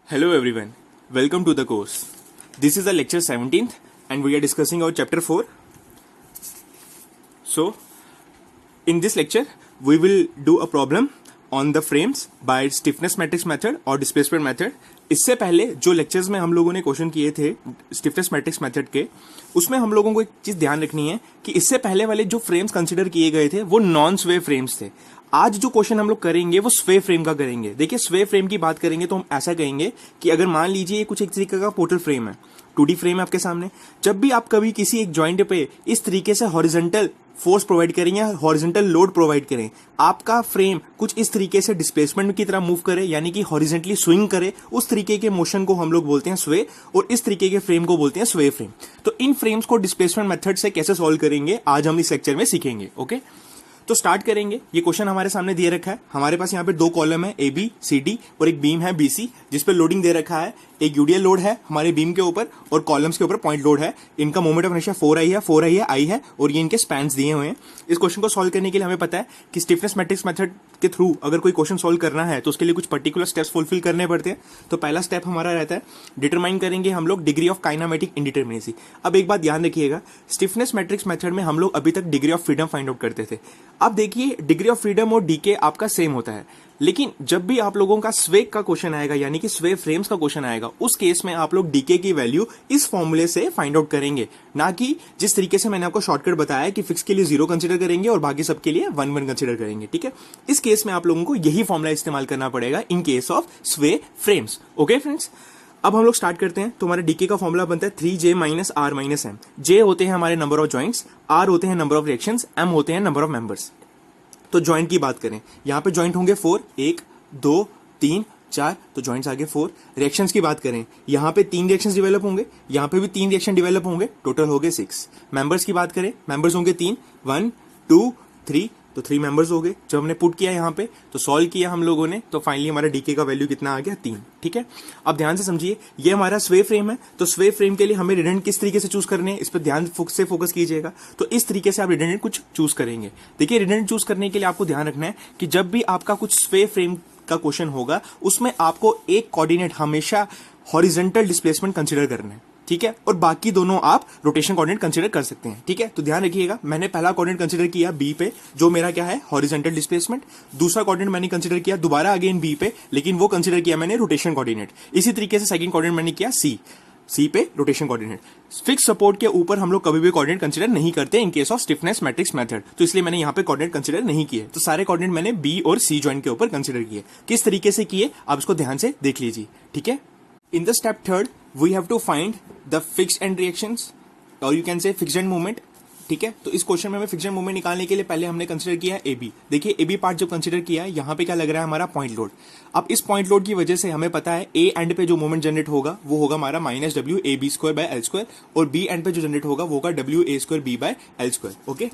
Hello everyone, welcome to the course. This is the lecture 17th and we are discussing our chapter 4. So, in this lecture, we will do a problem on the frames by stiffness matrix method और displacement method. इससे पहले जो lectures में हम लोगों ने question किए थे स्टिफनेस मैट्रिक्स मेथड के, उसमें हम लोगों को एक चीज ध्यान रखनी है कि इससे पहले वाले जो फ्रेम्स कंसिडर किए गए थे वो नॉन स्वे फ्रेम्स थे. आज जो क्वेश्चन हम लोग करेंगे वो स्वे फ्रेम का करेंगे. देखिए, स्वे फ्रेम की बात करेंगे तो हम ऐसा कहेंगे कि अगर मान लीजिए कुछ एक तरीके का पोर्टल फ्रेम है, 2D फ्रेम है आपके सामने. जब भी आप कभी किसी एक जॉइंट पे इस तरीके से हॉरिजॉन्टल फोर्स प्रोवाइड करें या हॉरिजॉन्टल लोड प्रोवाइड करें, आपका फ्रेम कुछ इस तरीके से डिस्प्लेसमेंट की तरह मूव करे, यानी कि हॉरिजॉन्टली स्विंग करे, उस तरीके के मोशन को हम लोग बोलते हैं स्वे, और इस तरीके के फ्रेम को बोलते हैं स्वे फ्रेम. तो इन फ्रेम्स को डिस्प्लेसमेंट मेथड से कैसे सॉल्व करेंगे आज हम इस लेक्चर में सीखेंगे. ओके, तो स्टार्ट करेंगे. ये क्वेश्चन हमारे सामने दिए रखा है. हमारे पास यहाँ पे दो कॉलम है ए बी सी डी और एक बीम है बी सी, जिसपे लोडिंग दे रखा है. एक यूडीएल लोड है हमारे बीम के ऊपर और कॉलम्स के ऊपर पॉइंट लोड है. इनका मोमेंट ऑफ इनर्शिया 4i है, 4i है, आई है, और ये इनके स्पैन्स दिए हुए हैं. इस क्वेश्चन को सॉल्व करने के लिए हमें पता है कि स्टिफनेस मैट्रिक्स मेथड के थ्रू अगर कोई क्वेश्चन सॉल्व करना है तो उसके लिए कुछ पर्टिकुलर स्टेप्स फुलफिल करने पड़ते हैं. तो पहला स्टेप हमारा रहता है डिटरमाइन करेंगे हम लोग डिग्री ऑफ काइनामेटिक इंडिटरमिनेसी. अब एक बात ध्यान रखिएगा, स्टिफनेस मैट्रिक्स मेथड में हम लोग अभी तक degree of freedom find out करते थे. अब देखिए, डिग्री ऑफ फ्रीडम और डीके आपका सेम होता है, लेकिन जब भी आप लोगों का स्वे का क्वेश्चन आएगा, यानी कि स्वे फ्रेम्स का क्वेश्चन आएगा, उस केस में आप लोग डीके की वैल्यू इस फॉर्मूले से फाइंड आउट करेंगे, ना कि जिस तरीके से मैंने आपको शॉर्टकट बताया कि फिक्स के लिए 0 कंसीडर करेंगे और बाकी सबके लिए 1 कंसीडर करेंगे. ठीक है, इस केस में आप लोगों को यही फॉर्मूला इस्तेमाल करना पड़ेगा इन केस ऑफ स्वे फ्रेम्स. ओके फ्रेंड्स, अब हम लोग स्टार्ट करते हैं. तो हमारे डीके का फॉर्मूला बनता है 3j minus R minus M. J होते हैं हमारे नंबर ऑफ जॉइंट्स, आर होते हैं नंबर ऑफ रिएक्शंस, एम होते हैं नंबर ऑफ मेंबर्स. तो जॉइंट की बात करें, यहां पे जॉइंट होंगे 4, 1 2 3 4, तो जॉइंट्स आगे 4. रिएक्शंस की बात करें, यहां पे 3 रिएक्शंस डेवलप होंगे, यहां पे भी 3 रिएक्शन डेवलप होंगे, टोटल हो गए 6. मेंबर्स की बात करें, मेंबर्स होंगे 3, 1 2 3, तो 3 मेंबर्स हो गए. जब हमने पुट किया यहां पे तो सॉल्व किया हम लोगों ने, तो फाइनली हमारा डीके का वैल्यू कितना आ गया 3. ठीक है, अब ध्यान से समझिए, ये हमारा स्वे फ्रेम है. तो स्वे फ्रेम के लिए हमें रिडंडेंट किस तरीके से चूज करने हैं, इस पर ध्यान से फोकस कीजिएगा. तो इस तरीके से आप रिडंडेंट कुछ चूज करेंगे. देखिए, रिडंडेंट चूज करने के लिए आपको ध्यान रखना है कि जब भी आपका कुछ स्वे फ्रेम का क्वेश्चन होगा उसमें आपको एक कोऑर्डिनेट हमेशा हॉरिजॉन्टल डिस्प्लेसमेंट कंसीडर करना है. ठीक है, और बाकी दोनों आप रोटेशन कोऑर्डिनेट कंसीडर कर सकते हैं. ठीक है, तो ध्यान रखिएगा, मैंने पहला कोऑर्डिनेट कंसीडर किया बी पे, जो मेरा क्या है हॉरिजॉन्टल डिस्प्लेसमेंट. दूसरा कोऑर्डिनेट मैंने कंसीडर किया दोबारा अगेन बी पे, लेकिन वो कंसीडर किया मैंने रोटेशन कोऑर्डिनेट. इसी तरीके से सेकंड कोऑर्डिनेट मैंने किया सी पे रोटेशन कोऑर्डिनेट. फिक्स सपोर्ट के ऊपर हम लोग कभी भी कोऑर्डिनेट कंसीडर नहीं करते in case of stiffness matrix method, तो इसलिए मैंने यहां पे कोऑर्डिनेट कंसीडर नहीं किए. तो सारे कोऑर्डिनेट मैंने बी और सी जॉइंट के ऊपर कंसीडर किए. किस तरीके से किए आप इसको ध्यान से देख लीजिए. ठीक है, in the step third we have to find the fixed end reactions or you can say fixed end moment. ठीक है, तो इस क्वेश्चन में हमें फिक्स्ड एंड मोमेंट निकालने के लिए पहले हमने कंसीडर किया ए बी. देखिए, ए बी पार्ट जब कंसीडर किया है, यहां पे क्या लग रहा है हमारा पॉइंट लोड. अब इस पॉइंट लोड की वजह से हमें पता है ए एंड पे जो मोमेंट जनरेट होगा वो होगा हमारा minus W A B square by L square, और बी एंड पे जो जनरेट होगा वो होगा W A square B by L square. Okay,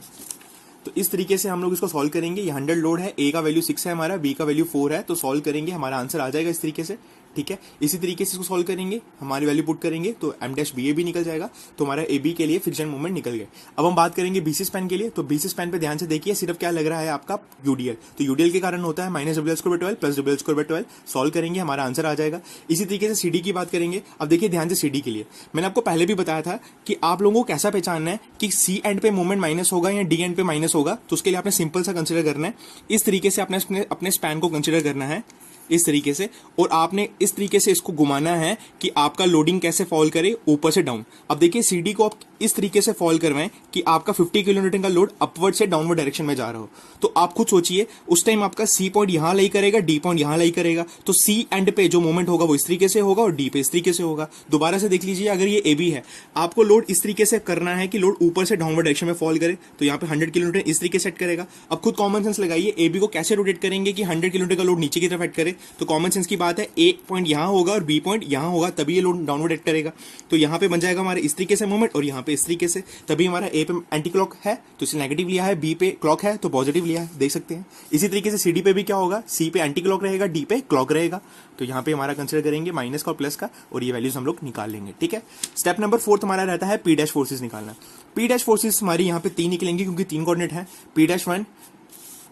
तो इस तरीके से हम लोग इसको सॉल्व करेंगे. ये 100 लोड है, ए का वैल्यू 6 है हमारा, बी का वैल्यू 4 है, तो सॉल्व करेंगे हमारा आंसर आ जाएगा इस तरीके से. ठीक है, इसी तरीके से इसको सॉल्व करेंगे, हमारी वैल्यू पुट करेंगे तो एम डैश बी ए भी निकल जाएगा. तो हमारा ए बी के लिए फिक्स्ड एंड मोमेंट निकल गए. अब हम बात करेंगे बीसी स्पैन के लिए. तो बीसी स्पैन पे ध्यान से देखिए, सिर्फ क्या लग रहा है आपका यूडीएल. तो यूडीएल के कारण होता है minus W L square by 12 plus W L square by 12. Solve करेंगे हमारा आंसर आ जाएगा. इसी तरीके से सीडी की बात करेंगे. अब देखिए ध्यान से, सीडी के लिए मैंने आपको पहले भी बताया था कि आप लोगों को कैसा पहचानना है कि सी एंड पे मोमेंट माइनस होगा या डी एंड पे माइनस होगा. तो उसके लिए आपने सिंपल सा कंसिडर करना है. इस तरीके से आपने अपने स्पैन को कंसिडर करना है इस तरीके से, और आपने इस तरीके से इसको घुमाना है कि आपका लोडिंग कैसे फॉल करे ऊपर से डाउन. अब देखिए, सीडी को आप इस तरीके से फॉल करवाएं कि आपका 50 किलोन्यूटन का लोड अपवर्ड से डाउनवर्ड डायरेक्शन में जा रहा हो. तो आप खुद सोचिए, उस टाइम आपका सी पॉइंट यहां लाई करेगा, डी पॉइंट यहां लाई करेगा. तो सी एंड पे जो मोमेंट होगा वो इस तरीके से होगा और डी पे इस तरीके से होगा. दोबारा से देख लीजिए, अगर ये ए बी है, आपको लोड इस तरीके से करना है कि लोड ऊपर से डाउनवर्ड डायरेक्शन में फॉल करे. तो यहाँ पे 100 किलोमीटर इस तरीके सेट करेगा. अब खुद कॉमन सेंस लगाइए, ए बी को कैसे रोटेट करेंगे कि 100 किलोमीटर का लोड नीचे की तरफ एड करे. तो कॉमन सेंस की बात है, ए पॉइंट यहां होगा और बी पॉइंट यहां होगा, तभी ये लोड डाउनवर्ड एड करेगा. तो यहां पे बन जाएगा हमारे इस तरीके से मोमेंट और यहां पे इस तरीके से. तभी हमारा ए पे एंटी क्लॉक है तो इसे नेगेटिव लिया है, बी पे क्लॉक है तो पॉजिटिव लिया है, देख सकते हैं. इसी तरीके से सीडी पे भी क्या होगा, सी पे एंटी क्लॉक रहेगा, डी पे क्लॉक रहेगा. तो यहाँ पे हमारा कंसिडर करेंगे माइनस का और प्लस का, और ये वैल्यूज हम लोग निकाल लेंगे. ठीक है, स्टेप नंबर 4 हमारा रहता है पी डैश फोर्सेस निकालना. पी डैश फोर्सेस हमारी यहाँ पे 3 निकलेंगे क्योंकि 3 कोऑर्डिनेट है, P dash 1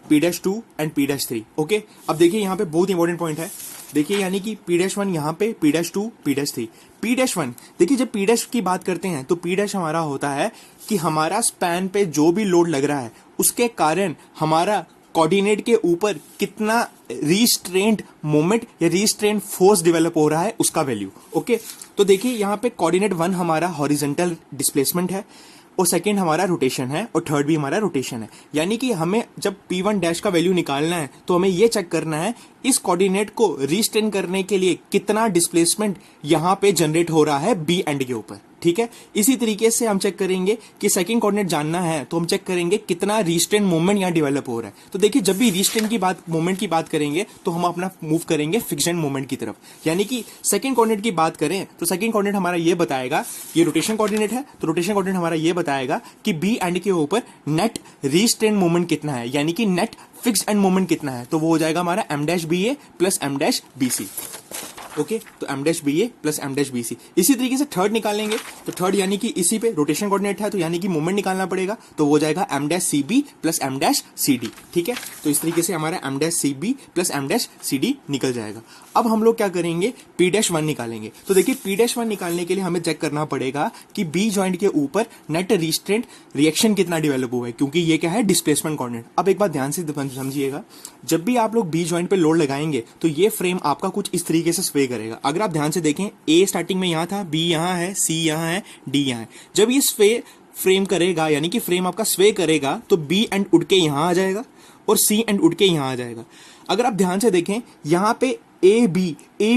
P-2 and P-3. Okay, अब देखिए यहाँ पे बहुत इंपॉर्टेंट पॉइंट है. देखिए यानी कि P-1 यहाँ पे, P-2, P-3। P-1 देखिए, जब P- की बात करते हैं तो P- हमारा होता है कि हमारा स्पैन पे जो भी लोड लग रहा है उसके कारण हमारा कोऑर्डिनेट के ऊपर कितना रिस्ट्रेंट मोमेंट या रिस्ट्रेंट फोर्स डेवलप हो रहा है उसका वैल्यू। ओके, तो देखिए यहाँ पे कोऑर्डिनेट 1 हमारा हॉरिजॉन्टल डिस्प्लेसमेंट है, और सेकंड हमारा रोटेशन है, और थर्ड भी हमारा रोटेशन है। यानी कि हमें जब P1 डैश का वैल्यू निकालना है तो हमें यह चेक करना है इस कोऑर्डिनेट को रिस्ट्रेन करने के लिए कितना डिस्प्लेसमेंट यहां पे जनरेट हो रहा है बी एंड के ऊपर। ठीक है, इसी तरीके से हम चेक करेंगे कि सेकंड कोऑर्डिनेट जानना है तो हम चेक करेंगे कितना रिस्ट्रेन मूवमेंट यहां डेवलप हो रहा है। तो देखिए, जब भी रिस्ट्रेन की बात, मूवमेंट की बात करेंगे तो हम अपना मूव करेंगे फिक्शन मूवमेंट की तरफ। यानी कि सेकंड कोऑर्डिनेट की बात करें तो सेकंड कोऑर्डिनेट हमारा ये बताएगा, ये रोटेशन कोऑर्डिनेट है तो रोटेशन कोऑर्डिनेट हमारा ये बताएगा कि बी एंड के ऊपर नेट रिस्ट्रेन मूवमेंट कितना है, यानी कि नेट फिक्स्ड एंड मोमेंट कितना है। तो वो हो जाएगा हमारा M-BA प्लस M-BC। ओके, तो M-BA प्लस M-BC। इसी तरीके से थर्ड निकालेंगे तो थर्ड यानी कि इसी पे रोटेशन कोऑर्डिनेट है तो यानी कि मोमेंट निकालना पड़ेगा, तो वो हो जाएगा M-CB प्लस M-CD। ठीक है, तो इस तरीके से हमारा M-CB प्लस M-CD निकल जाएगा। अब हम लोग क्या करेंगे, P-1 निकालेंगे। तो देखिए, P-1 निकालने के लिए हमें चेक करना पड़ेगा कि बी जॉइंट के ऊपर नेट रिस्ट्रेंट रिएक्शन कितना डेवलप हुआ है, क्योंकि ये क्या है, डिस्प्लेसमेंट कोऑर्डिनेट। अब एक बात ध्यान से समझिएगा, जब भी आप लोग बी जॉइंट पे लोड लगाएंगे तो ये फ्रेम आपका कुछ इस तरीके से स्वे करेगा। अगर आप ध्यान से देखें, ए स्टार्टिंग में यहां था, बी यहां है, सी यहां है, डी यहां है। जब ये स्वे फ्रेम करेगा, यानी कि फ्रेम आपका स्वे करेगा, तो बी एंड उड़ के यहां आ जाएगा और सी एंड उड़ के यहां आ जाएगा। अगर आप ध्यान से देखें, यहां पे ए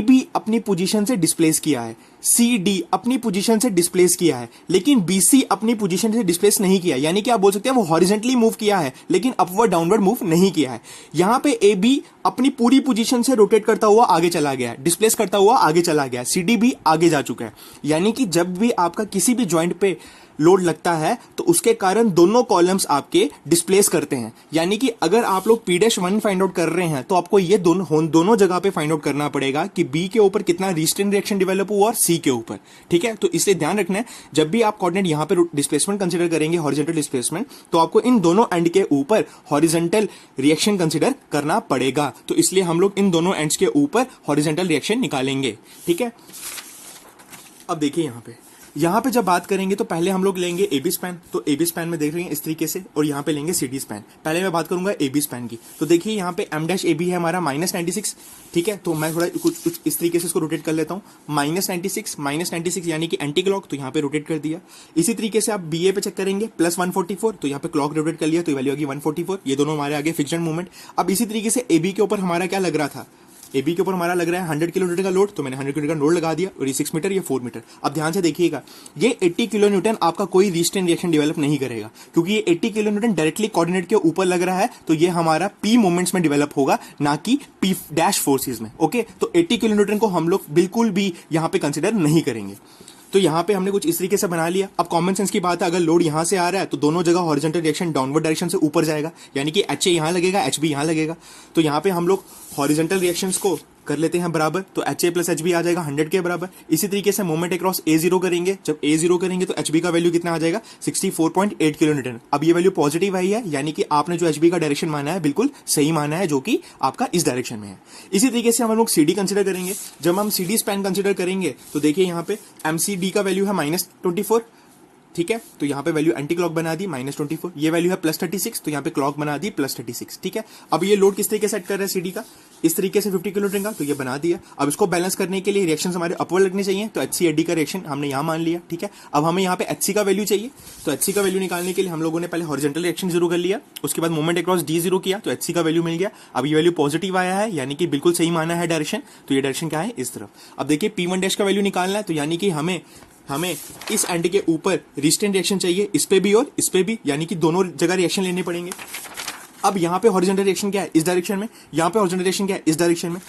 बी अपनी पोजीशन से डिस्प्लेस किया है, सी डी अपनी पोजीशन से डिस्प्लेस किया है, लेकिन बी सी अपनी पोजीशन से डिस्प्लेस नहीं किया। यानी कि आप बोल सकते हैं वो हॉरिजॉन्टली मूव किया है लेकिन अपवर्ड डाउनवर्ड मूव नहीं किया है। यहां पे ए बी अपनी पूरी पोजीशन से रोटेट करता हुआ आगे चला गया है, डिस्प्लेस करता हुआ आगे चला गया है, सी डी भी आगे जा चुका है। यानी कि जब भी आपका किसी भी जॉइंट पे लोड लगता है तो उसके कारण दोनों कॉलम्स आपके डिस्प्लेस करते हैं। यानी कि अगर आप लोग P-1 फाइंड आउट कर रहे हैं तो आपको ये दोनों जगह पे फाइंड आउट करना पड़ेगा कि बी के ऊपर कितना रिस्ट्रेन रिएक्शन डेवलप हुआ और सी के ऊपर। ठीक है, तो इसलिए ध्यान रखना है, जब भी आप कोऑर्डिनेट यहां पे डिस्प्लेसमेंट कंसीडर करेंगे, हॉरिजॉन्टल डिस्प्लेसमेंट, तो आपको इन दोनों एंड के ऊपर हॉरिजॉन्टल रिएक्शन कंसीडर करना पड़ेगा। तो इसलिए हम लोग इन दोनों एंड्स के ऊपर हॉरिजॉन्टल रिएक्शन निकालेंगे। ठीक है, अब देखिए यहां पे जब बात करेंगे तो पहले हम लोग लेंगे एबी स्पैन। तो एबी स्पैन में देख रहे हैं इस तरीके से, और यहां पे लेंगे सीडी स्पैन। पहले मैं बात करूंगा एबी स्पैन की। तो देखिए यहां पे M-AB है हमारा -96। ठीक है, तो मैं थोड़ा कुछ इस तरीके से इसको रोटेट कर लेता हूं। -96 यानी कि एंटी क्लॉक, तो यहां पे रोटेट कर दिया। इसी तरीके से आप BA पे चेक करेंगे, +144, तो यहां पे क्लॉक रोटेट कर लिया तो वैल्यू आ गई 144। ये दोनों हमारे आगे फिक्स्ड मूवमेंट। अब इसी तरीके से AB के ऊपर हमारा क्या लग रहा था, एबी के ऊपर हमारा लग रहा है 100 किलोमीटर का लोड, तो मैंने 100 किलोमीटर का लोड लगा दिया, और ये 6 मीटर, ये 4 मीटर। अब ध्यान से देखिएगा, ये 80 किलो न्यूटन आपका कोई रिस्ट्रेन रिएक्शन डेवलप नहीं करेगा, क्योंकि ये 80 किलो न्यूटन डायरेक्टली कोऑर्डिनेट के ऊपर लग रहा है, तो ये हमारा पी मोमेंट्स में डेवलप होगा, ना कि पी डैश फोर्सेज में। ओके, तो 80 किलो न्यूटन को हम लोग बिल्कुल भी यहां पे कंसिडर नहीं करेंगे। तो यहां पे हमने कुछ इस तरीके से बना लिया। अब कॉमन सेंस की बात है, अगर लोड यहां से आ रहा है तो दोनों जगह हॉरिजॉन्टल रिएक्शन डाउनवर्ड डायरेक्शन से ऊपर जाएगा, यानी कि HA यहां लगेगा, HB यहां लगेगा। तो यहां पे हम लोग हॉरिजॉन्टल रिएक्शंस को कर लेते हैं बराबर, तो HA प्लस HB आ जाएगा 100 के बराबर। इसी तरीके से मोमेंट अक्रॉस A0 करेंगे, जब A0 करेंगे तो HB का वैल्यू कितना आ जाएगा, 64.8 किलो न्यूटन। अब ये वैल्यू पॉजिटिव आई है, यानी कि आपने जो HB का डायरेक्शन माना है बिल्कुल सही माना है, जो कि आपका इस डायरेक्शन में है। इसी तरीके से हम लोग CD कंसिडर करेंगे। जब हम CD स्पैन कंसिडर करेंगे तो देखिए यहाँ पे MCD का वैल्यू है -24। ठीक है, तो यहाँ पे वैल्यू एंटी क्लॉक बना दी -24। ये वैल्यू है +36, तो यहाँ पे क्लॉक बना दी +36। ठीक है, अब ये लोड किस तरीके से सेट कर रहा है सीडी का, इस तरीके से 50 किलो न्यूटन का, तो ये बना दिया। अब इसको बैलेंस करने के लिए रिएक्शन हमारे अपवर्ड लगने चाहिए, तो HC/AD का रिएक्शन हमने यहाँ मान लिया। ठीक है, अब हमें यहाँ पे HC का वैल्यू चाहिए, तो HC का वैल्यू निकालने के लिए हम लोगों ने पहले हॉरिजॉन्टल रिएक्शन जीरो कर लिया, उसके बाद मोमेंट अक्रॉस D0 किया, तो HC का वैल्यू मिल गया। अब ये वैल्यू पॉजिटिव आया है, यानी कि बिल्कुल सही माना है डायरेक्शन, तो ये डायरेक्शन क्या है, इस तरफ। अब देखिए P1 डैश का वैल्यू निकालना है, तो यानी कि हमें इस एंड के ऊपर रिस्ट्रेन रिएक्शन चाहिए, इस पे भी और इस पे भी, यानी कि दोनों जगह रिएक्शन लेने पड़ेंगे। अब यहाँ पे हॉरिजॉन्टल रिएक्शन क्या है, इस डायरेक्शन में, यहाँ पे हॉरिजॉन्टल रिएक्शन क्या है, इस डायरेक्शन में।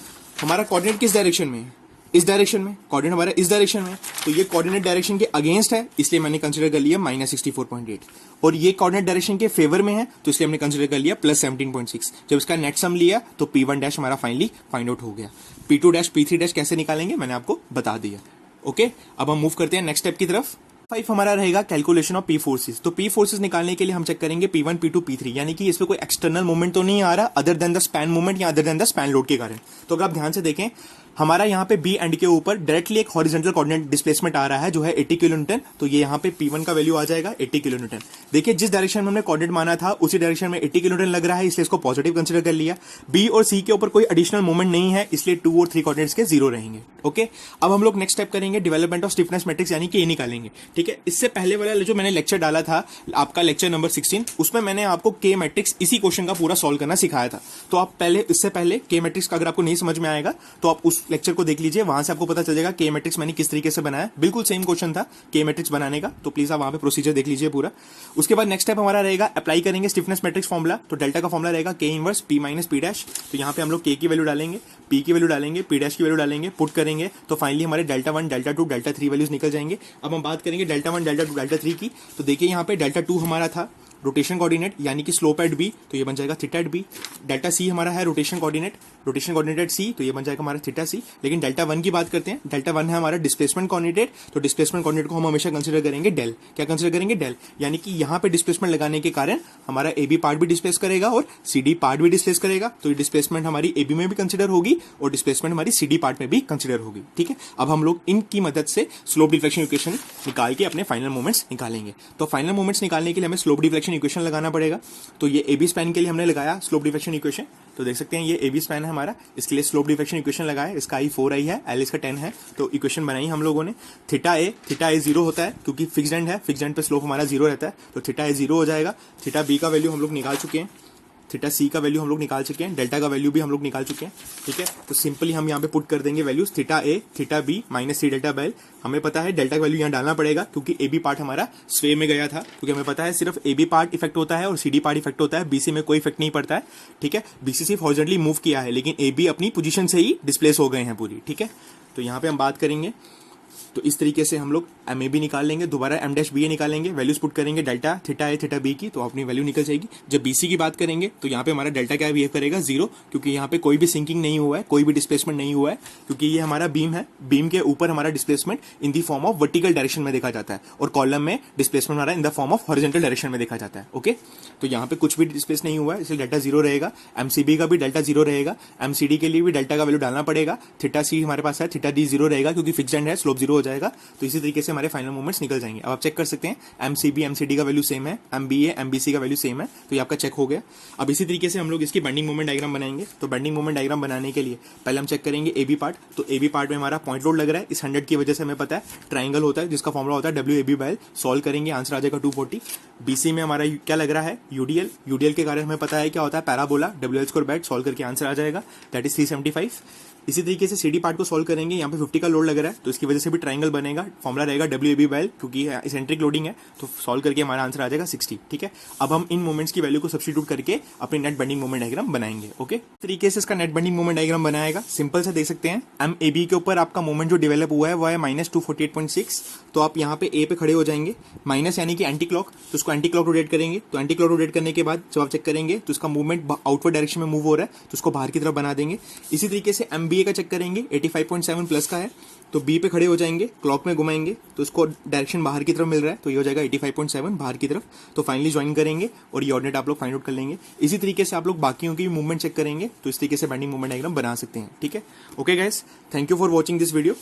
हमारा कोऑर्डिनेट किस डायरेक्शन में है, इस डायरेक्शन में, कोऑर्डिनेट हमारा इस डायरेक्शन में, तो ये कोऑर्डिनेट डायरेक्शन के अगेंस्ट है, इसलिए मैंने कंसीडर कर लिया -64.8, और ये कोऑर्डिनेट डायरेक्शन के फेवर में है, तो इसलिए हमने कंसीडर कर लिया +17.6। जब इसका नेट सम लिया तो P1 डैश हमारा फाइनली फाइंड आउट हो गया। P2 डैश P3 डैश कैसे निकालेंगे मैंने आपको बता दिया। ओके, अब हम मूव करते हैं नेक्स्ट स्टेप की तरफ। 5 हमारा रहेगा कैलकुलेशन ऑफ पी फोर्सेस। तो पी फोर्सेस निकालने के लिए हम चेक करेंगे P1, P2, P3, यानी कि इसमें कोई एक्सटर्नल मूवमेंट तो नहीं आ रहा other than the span movement या other than the span load के कारण। तो अगर आप ध्यान से देखें, हमारा यहाँ पे बी एंड के ऊपर डायरेक्टली एक हॉरिजॉन्टल कोऑर्डिनेट डिस्प्लेसमेंट आ रहा है जो है 80 किलो न्यूटन। तो ये यहाँ पे P1 का वैल्यू आ जाएगा 80 किलो न्यूटन। देखिए जिस डायरेक्शन में हमने कोऑर्डिनेट माना था उसी डायरेक्शन में 80 किलो न्यूटन लग रहा है, इसलिए इसको पॉजिटिव कंसीडर कर लिया। बी और सी के ऊपर कोई एडिशनल मूवमेंट नहीं है, इसलिए 2 और 3 कोऑर्डिनेट्स के 0 रहेंगे। ओके, अब हम लोग नेक्स्ट स्टेप करेंगे डेवलपमेंट ऑफ स्टिफनेस मैट्रिक्स यानी कि ये निकालेंगे। ठीक है, इससे पहले वाला जो मैंने लेक्चर डाला था आपका लेक्चर नंबर 16, उसमें मैंने आपको के मैट्रिक्स इसी क्वेश्चन का पूरा सॉल्व करना सिखाया था। तो आप पहले इससे पहले के मैट्रिक्स का अगर आपको नहीं समझ में आएगा तो आप उस लेक्चर को देख लीजिए, वहां से आपको पता चल जाएगा के मैट्रिक्स मैंने किस तरीके से बनाया। बिल्कुल सेम क्वेश्चन था के मैट्रिक्स बनाने का, तो प्लीज आप वहां पे प्रोसीजर देख लीजिए पूरा। उसके बाद नेक्स्ट स्टेप हमारा रहेगा अप्लाई करेंगे स्टिफनेस मैट्रिक्स फॉर्मुला। तो डेल्टा का फॉर्मुला रहेगा के inverse P minus P dash. तो यहाँ पे हम लोग के की वैल्यू डालेंगे, पी की वैल्यू डालेंगे, पी डैश की वैल्यू डालेंगे, पुट करेंगे तो फाइनली हमारे डेल्टा 1, डेल्टा 2, डेल्टा 3 वैल्यूज निकल जाएंगे। अब हम बात करेंगे डेल्टा 1, डेल्टा 2, डेल्टा 3 की। तो देखिए यहाँ पे डेल्टा 2 हमारा था रोटेशन कोऑर्डिनेट यानी कि स्लोप एट बी, तो ये बन जाएगा theta at B. Delta C हमारा है रोटेशन कोऑर्डिनेट एट सी, तो ये बन जाएगा हमारा थीटा सी। लेकिन डेल्टा 1 की बात करते हैं, डेल्टा 1 है हमारा डिस्प्लेसमेंट कोऑर्डिनेट। तो डिस्प्लेसमेंट कोऑर्डिनेट को हम हमेशा कंसीडर करेंगे डेल। क्या कंसीडर करेंगे? डेल, यानी कि यहाँ पे डिस्प्लेसमेंट लगाने के कारण हमारा ए बी पार्ट भी डिस्प्लेस करेगा और सी डी पार्ट भी डिस्प्लेस करेगा। तो ये डिस्प्लेसमेंट हमारी ए बी में भी कंसिडर होगी और डिस्प्लेसमेंट हमारी सी डी पार्ट में भी कंसिडर होगी। ठीक है, अब हम लोग इनकी मदद से स्लोप डिफ्लेक्शन इक्वेशन निकाल के अपने फाइनल मोमेंट्स निकालेंगे। तो फाइनल मोमेंट्स निकालने के लिए हमें स्लोप डिफ्लेक्शन इक्वेशन लगाना पड़ेगा। तो ये ए बी स्पैन के लिए हमने लगाया स्लोप डिफ्लेक्शन इक्वेशन। तो देख सकते हैं ये ए बी स्पैन है हमारा, इसके लिए स्लोप डिफ्लेक्शन इक्वेशन लगाया। इसका आई 4 आई है, एल इसका 10 है। तो इक्वेशन बनाई हम लोगों ने। थीटा ए 0 होता है क्योंकि फिक्स्ड एंड है, फिक्स्ड एंड पे स्लोप हमारा 0 रहता है। तो थीटा ए 0 हो जाएगा। थीटा बी का वैल्यू हम लोग निकाल चुके हैं, थीटा सी का वैल्यू हम लोग निकाल चुके हैं, डेल्टा का वैल्यू भी हम लोग निकाल चुके हैं। ठीक है, तो सिंपली हम यहाँ पे पुट कर देंगे values theta A, theta B minus C delta by. हमें पता है डेल्टा का वैल्यू यहाँ डालना पड़ेगा क्योंकि ए बी पार्ट हमारा स्वे में गया था, क्योंकि हमें पता है सिर्फ ए बी पार्ट इफेक्ट होता है और सी डी पार्ट इफेक्ट होता है, बीसी में कोई इफेक्ट नहीं पड़ता है। ठीक है, बीसी सिर्फ हॉरिजॉन्टली मूव किया है लेकिन ए बी अपनी पोजीशन से ही डिस्प्लेस हो गए हैं पूरी। ठीक है, तो यहाँ पे हम बात करेंगे तो इस तरीके से हम लोग एम ए बी निकाल लेंगे, दोबारा एम डैश बी ए निकालेंगे, वैल्यूज पुट करेंगे delta theta A theta B की, तो अपनी वैल्यू निकल जाएगी। जब बीसी की बात करेंगे तो यहाँ पे हमारा डेल्टा क्या बिहेव करेगा 0, क्योंकि यहाँ पे कोई भी सिंकिंग नहीं हुआ है, कोई भी डिस्प्लेसमेंट नहीं हुआ है, क्योंकि ये हमारा बीम है। बीम के ऊपर हमारा displacement in the form of vertical direction में देखा जाता है और कॉलम में डिस्प्लेसमेंट हमारा in the form of horizontal direction में देखा जाता है। ओके, तो यहाँ पे कुछ भी डिस्प्लेस नहीं हुआ है इसलिए डेल्टा 0 रहेगा। एमसीबी का भी डेल्टा 0 रहेगा, एमसीडी के लिए भी डेल्टा का वैल्यू डालना पड़ेगा। थीटा सी हमारे पास है, थीटा डी 0 रहेगा क्योंकि फिक्स्ड एंड है, स्लोप 0 हो जाएगा। तो इसी तरीके से हमारे फाइनल मोमेंट्स निकल जाएंगे। अब आप चेक कर सकते हैं एमसीबी एमसीडी का वैल्यू सेम है, एमबीए एमबीसी का वैल्यू सेम है, तो ये आपका चेक हो गया। अब इसी तरीके से हम लोग इसकी बेंडिंग मोमेंट डायग्राम बनाएंगे। तो बेंडिंग मोमेंट डायग्राम बनाने के लिए पहले हम चेक करेंगे ए बी पार्ट। तो ए बी पार्ट में हमारा पॉइंट लोड लग रहा है, इस 100 की वजह से हमें पता है ट्राइंगल होता है जिसका फॉर्मुला होता है W A B by L. Solve करेंगे आंसर आ जाएगा 240। बीसी में हमारा क्या लग रहा है यूडीएल, यूडीएल के कारण हमें पता है क्या होता है parabola, W L square by, solve करके आंसर आ जाएगा दैट इज 375। इसी तरीके से सीडी पार्ट को सॉल्व करेंगे, यहाँ पे 50 का लोड लग रहा है तो इसकी वजह से भी ट्राइंगल बनेगा, फॉर्मुला रहेगा W A B by L क्योंकि इसेंट्रिक लोडिंग है। तो सॉल्व करके हमारा आंसर आ जाएगा 60। ठीक है, अब हम इन मोमेंट्स की वैल्यू को सब्स्टिट्यूट करके अपनी नेट बेंडिंग मोमेंट डायग्राम बनाएंगे। ओके, तरीके से इसका नेट बेंडिंग मोमेंट डायग्राम बनाएगा। सिंपल से देख सकते हैं एम ए बी के ऊपर आपका मोमेंट जो डेवलप हुआ है वो है -248.6। तो आप यहाँ पे ए पे खड़े हो जाएंगे, माइनस यानी कि एंटी क्लॉक, तो उसको एंटी क्लॉक रोटेट करेंगे। तो एंटी क्लॉक रोटेट करने के बाद जब आप चेक करेंगे तो उसका मूवमेंट आउटवर्ड डायरेक्शन में मूव हो रहा है तो उसको बाहर की तरफ बना देंगे। इसी तरीके से एम बी ए का चेक करेंगे, 85.7 प्लस का है तो बी पे खड़े हो जाएंगे, क्लॉक में घुमाएंगे तो उसको डायरेक्शन बाहर की तरफ मिल रहा है तो ये हो जाएगा 85.7 बाहर की तरफ। तो फाइनली ज्वाइन करेंगे और ये ऑर्डिनेट आप लोग फाइंड आउट कर लेंगे। इसी तरीके से आप लोग बाकियों की मूवमेंट चेक करेंगे तो इस तरीके से बेंडिंग मूवमेंट डायग्राम बना सकते हैं। ठीक है, okay guys, thank you for watching this video.